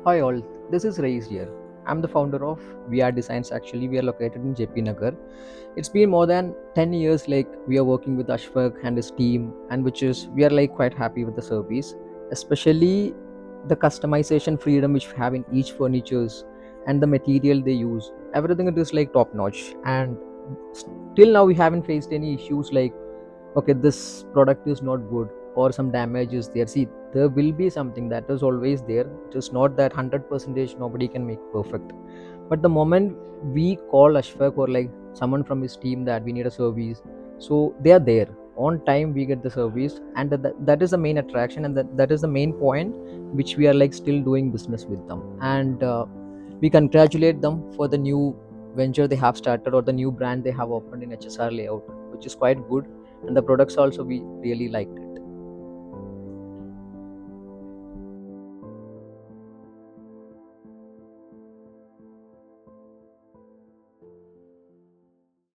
Hi all, this is Rais here. I'm the founder of VR Designs. Actually, we are located in JP Nagar. It's been more than 10 years like we are working with Ashfaq and his team, and which is we are like quite happy with the service, especially the customization freedom which we have in each furnitures and the material they use. Everything it is like top notch, and till now we haven't faced any issues like okay this product is not good or some damage is there. See, there will be something that is always there. It is not that 100% nobody can make perfect, but the moment we call Ashfaq or like someone from his team that we need a service, so they are there on time, we get the service, and that is the main attraction, and that is the main point which we are like still doing business with them. And we congratulate them for the new venture they have started or the new brand they have opened in HSR layout, which is quite good, and the products also we really liked.